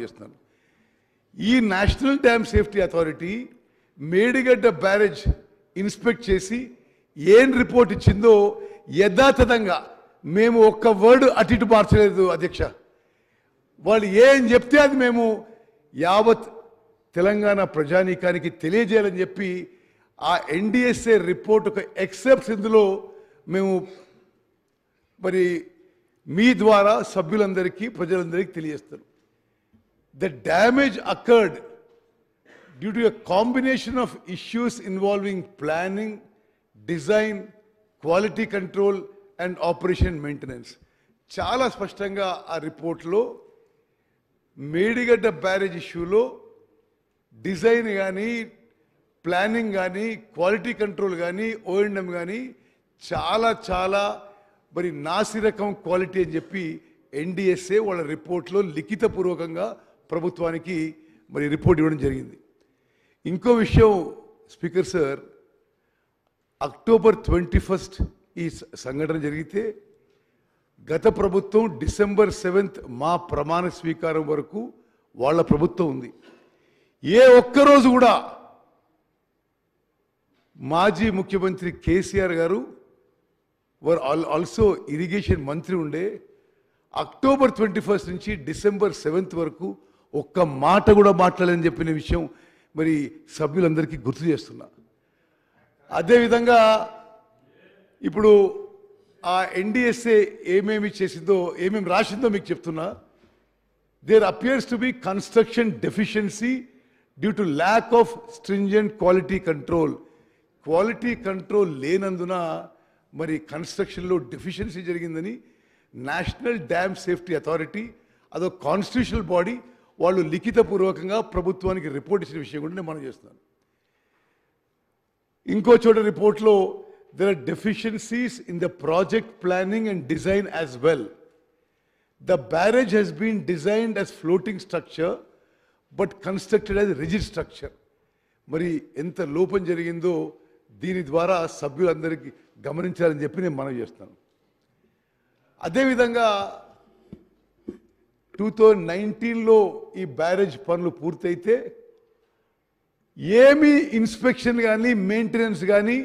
చేస్తున్నాను. ఈ national dam safety authority Medigadda barrage inspect చేసి ఏం రిపోర్ట్ ఇచ్చిందో యథాతథంగా మేము ఒక్క వర్డ్ అటు ఇటు మార్చలేదు అధ్యక్ష. వాళ్ళు ఏం చెప్తే అది మేము యావత్ తెలంగాణ ప్రజానీకానికి తెలియజేయాలని చెప్పి ఆ ఎన్డిఎస్ఏ రిపోర్ట్ ఒక ఎక్సెప్ట్స్ ఇందులో మేము మరి మీ ద్వారా సభ్యులందరికీ ప్రజలందరికీ తెలియజేస్తారు. The damage occurred due to a combination of issues involving planning, design, quality control and operation maintenance. చాలా స్పష్టంగా ఆ రిపోర్ట్లో మేడిగడ్డ బ్యారేజ్ ఇష్యూలో డిజైన్ కానీ ప్లానింగ్ కానీ క్వాలిటీ కంట్రోల్ కానీ ఓఎండ్ఎం కానీ చాలా మరి నాసిరకం క్వాలిటీ అని చెప్పి ఎన్డిఎస్ఏ వాళ్ళ రిపోర్ట్లో లిఖితపూర్వకంగా ప్రభుత్వానికి మరి రిపోర్ట్ ఇవ్వడం జరిగింది. ఇంకో విషయం స్పీకర్ సార్, అక్టోబర్ 21 ఈ సంఘటన జరిగితే గత ప్రభుత్వం డిసెంబర్ 7 మా ప్రమాణ స్వీకారం వరకు వాళ్ళ ప్రభుత్వం ఉంది. ఏ ఒక్కరోజు కూడా మాజీ ముఖ్యమంత్రి కేసీఆర్ గారు వర్ ఆల్సో ఇరిగేషన్ మంత్రి ఉండే. అక్టోబర్ 21 నుంచి డిసెంబర్ 7 వరకు ఒక్క మాట కూడా మాట్లాడలేని చెప్పిన విషయం మరి సభ్యులందరికీ గుర్తు చేస్తున్నా. అదేవిధంగా ఇప్పుడు ఆ ఎన్డిఎస్ఏ ఏమేమి చేసిందో ఏమేమి రాసిందో మీకు చెప్తున్నా. There appears to be construction deficiency due to lack of stringent quality control. Quality control లేనందున మరి కన్స్ట్రక్షన్లో డెఫిషియన్సీ జరిగిందని నేషనల్ డ్యామ్ సేఫ్టీ అథారిటీ అదో కాన్స్టిట్యూషనల్ బాడీ వాళ్ళు లిఖితపూర్వకంగా ప్రభుత్వానికి రిపోర్ట్ ఇచ్చిన విషయం కూడా నేను మనం చేస్తున్నాను. ఇంకో చోట రిపోర్ట్లో there are deficiencies in the project planning and design as well. The barrage has been designed as floating structure but constructed as rigid structure. మరి ఎంత లోపం జరిగిందో దీని ద్వారా సభ్యులందరికీ గమనించాలని చెప్పి నేను మనం చేస్తాను. అదేవిధంగా 2019లో ఈ బ్యారేజ్ పనులు పూర్తయితే ఏమీ ఇన్స్పెక్షన్ కానీ మెయింటెనెన్స్ కానీ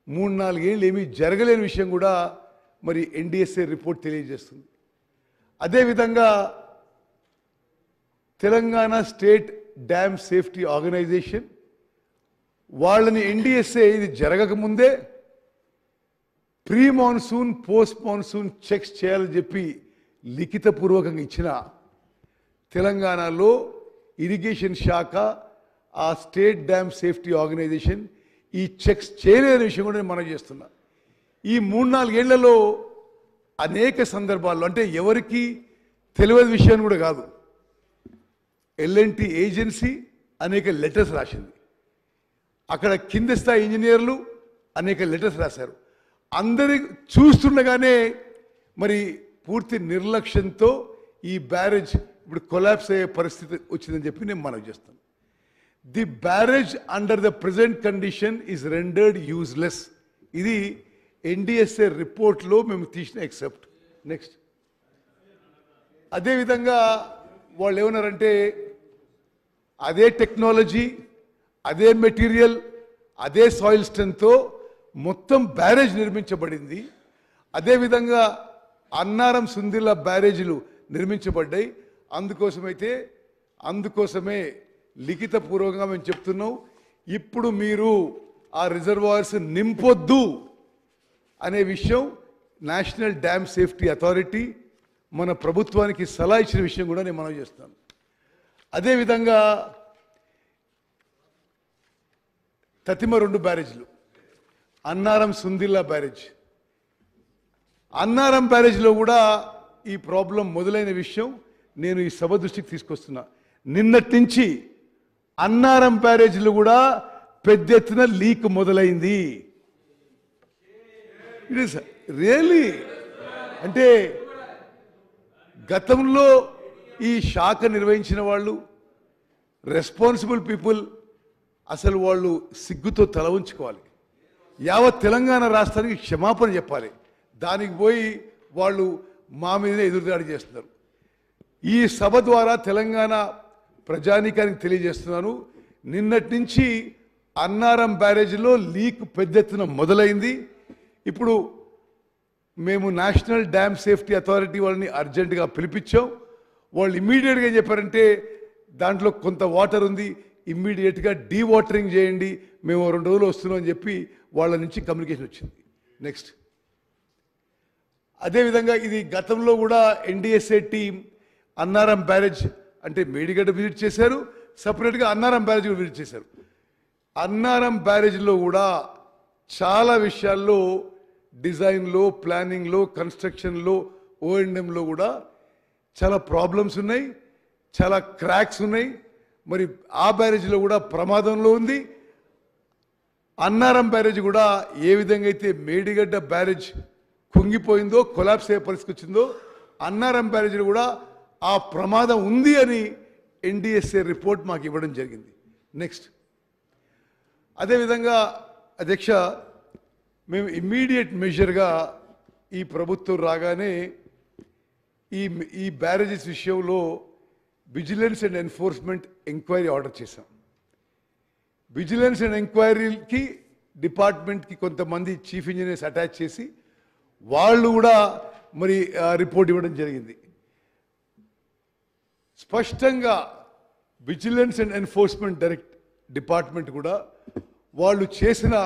3-4 ఏళ్ళు ఏమీ జరగలేని విషయం కూడా మరి ఎన్డిఎస్ఏ రిపోర్ట్ తెలియజేస్తుంది. అదేవిధంగా Telangana state dam safety organisation వాళ్ళని ఎన్డిఎస్ఏ ఇది జరగకముందే pre monsoon post monsoon checks చేయాలని చెప్పి లిఖితపూర్వకంగా ఇచ్చిన తెలంగాణలో ఇరిగేషన్ శాఖ ఆ స్టేట్ డ్యామ్ సేఫ్టీ ఆర్గనైజేషన్ ఈ చెక్స్ చేయలేని విషయం కూడా నేను మనం చేస్తున్నా. ఈ 3-4 ఏళ్లలో అనేక సందర్భాల్లో అంటే ఎవరికి తెలియని విషయాన్ని కూడా కాదు, ఎల్ఎన్టీ ఏజెన్సీ అనేక లెటర్స్ రాసింది. అక్కడ కింద స్థాయి ఇంజనీర్లు అనేక లెటర్స్ రాశారు. అందరి చూస్తుండగానే మరి పూర్తి నిర్లక్ష్యంతో ఈ బ్యారేజ్ ఇప్పుడు కొలాప్స్ అయ్యే పరిస్థితి వచ్చిందని చెప్పి నేను మనవి చేస్తాను. The barrage under the present condition is rendered useless. ఇది ఎన్డిఎస్ఏ రిపోర్ట్లో మేము తీసిన ఎక్సెప్ట్. నెక్స్ట్ అదేవిధంగా వాళ్ళు ఏమన్నారంటే అదే టెక్నాలజీ అదే మెటీరియల్ అదే సాయిల్ స్ట్రెంగ్త్తో మొత్తం బ్యారేజ్ నిర్మించబడింది. అదేవిధంగా అన్నారం సుందిల్ల బ్యారేజీలు నిర్మించబడ్డాయి. అందుకోసమే లిఖితపూర్వకంగా మేము చెప్తున్నాం, ఇప్పుడు మీరు ఆ రిజర్వాయర్స్ నింపొద్దు అనే విషయం నేషనల్ డ్యామ్ సేఫ్టీ అథారిటీ మన ప్రభుత్వానికి సలహా ఇచ్చిన విషయం కూడా నేను మనం చేస్తాను. అదేవిధంగా తతిమ 2 బ్యారేజ్లు, అన్నారం సుందిల్ల బ్యారేజ్, అన్నారం బ్యారేజ్లో కూడా ఈ ప్రాబ్లం మొదలైన విషయం నేను ఈ సభ దృష్టికి తీసుకొస్తున్నా. నిన్నటి నుంచి అన్నారం బ్యారేజ్లు కూడా పెద్ద ఎత్తున లీక్ మొదలైంది. ఇట్ ఈస్ రియల్లీ అంటే గతంలో ఈ శాఖ నిర్వహించిన వాళ్ళు రెస్పాన్సిబుల్ పీపుల్ అసలు వాళ్ళు సిగ్గుతో తల ఉంచుకోవాలి. యావత్ తెలంగాణ రాష్ట్రానికి క్షమాపణ చెప్పాలి. దానికి పోయి వాళ్ళు మా మీదనే ఎదురుదాడి చేస్తున్నారు. ఈ సభ ద్వారా తెలంగాణ ప్రజానీకానికి తెలియజేస్తున్నాను, నిన్నటి నుంచి అన్నారం బ్యారేజ్లో లీక్ పెద్ద ఎత్తున మొదలైంది. ఇప్పుడు మేము నేషనల్ డ్యామ్ సేఫ్టీ అథారిటీ వాళ్ళని అర్జెంటుగా పిలిపించాం. వాళ్ళు ఇమ్మీడియట్గా ఏం చెప్పారంటే దాంట్లో కొంత వాటర్ ఉంది, ఇమ్మీడియట్గా డీవాటరింగ్ చేయండి, మేము 2 రోజులు వస్తున్నాం అని చెప్పి వాళ్ళ నుంచి కమ్యూనికేషన్ వచ్చింది. నెక్స్ట్, అదేవిధంగా ఇది గతంలో కూడా ఎన్డీఎస్ఏ టీం అన్నారం బ్యారేజ్ అంటే మేడిగడ్డ విజిట్ చేశారు, సపరేట్గా అన్నారం బ్యారేజ్ కూడా విజిట్ చేశారు. అన్నారం బ్యారేజ్లో కూడా చాలా విషయాల్లో డిజైన్లో, ప్లానింగ్లో, కన్స్ట్రక్షన్లో, ఓఎండ్ఎంలో కూడా చాలా ప్రాబ్లమ్స్ ఉన్నాయి, చాలా క్రాక్స్ ఉన్నాయి. మరి ఆ బ్యారేజ్లో కూడా ప్రమాదంలో ఉంది. అన్నారం బ్యారేజ్ కూడా ఏ విధంగా అయితే మేడిగడ్డ బ్యారేజ్ కుంగిపోయిందో, కొలాప్స్ అయ్యే పరిస్థితి వచ్చిందో, అన్నారం బ్యారేజ్లో కూడా ఆ ప్రమాదం ఉంది అని ఎన్డీఎస్ఏ రిపోర్ట్ మాకు ఇవ్వడం జరిగింది. నెక్స్ట్, అదేవిధంగా అధ్యక్ష, మేము ఇమ్మీడియట్ మెజర్గా ఈ ప్రభుత్వం రాగానే ఈ బ్యారేజెస్ విషయంలో vigilance and enforcement enquiry order చేశాం. విజిలెన్స్ అండ్ ఎంక్వైరీకి డిపార్ట్మెంట్కి కొంతమంది చీఫ్ ఇంజనీర్స్ అటాచ్ చేసి వాళ్ళు కూడా మరి రిపోర్ట్ ఇవ్వడం జరిగింది. స్పష్టంగా విజిలెన్స్ అండ్ ఎన్ఫోర్స్మెంట్ డిపార్ట్మెంట్ కూడా వాళ్ళు చేసిన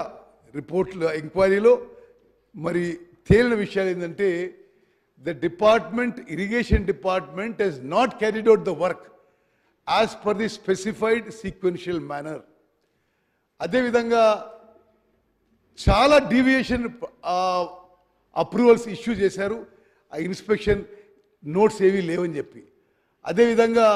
రిపోర్ట్ల ఎంక్వైరీలో మరి తేలిన విషయాలు ఏంటంటే the department, irrigation department has not carried out the work as per the specified sequential manner. అదేవిధంగా చాలా డీవియేషన్ అప్రూవల్స్ ఇష్యూ చేశారు, ఆ ఇన్స్పెక్షన్ నోట్స్ ఏవీ లేవని చెప్పి. అదేవిధంగా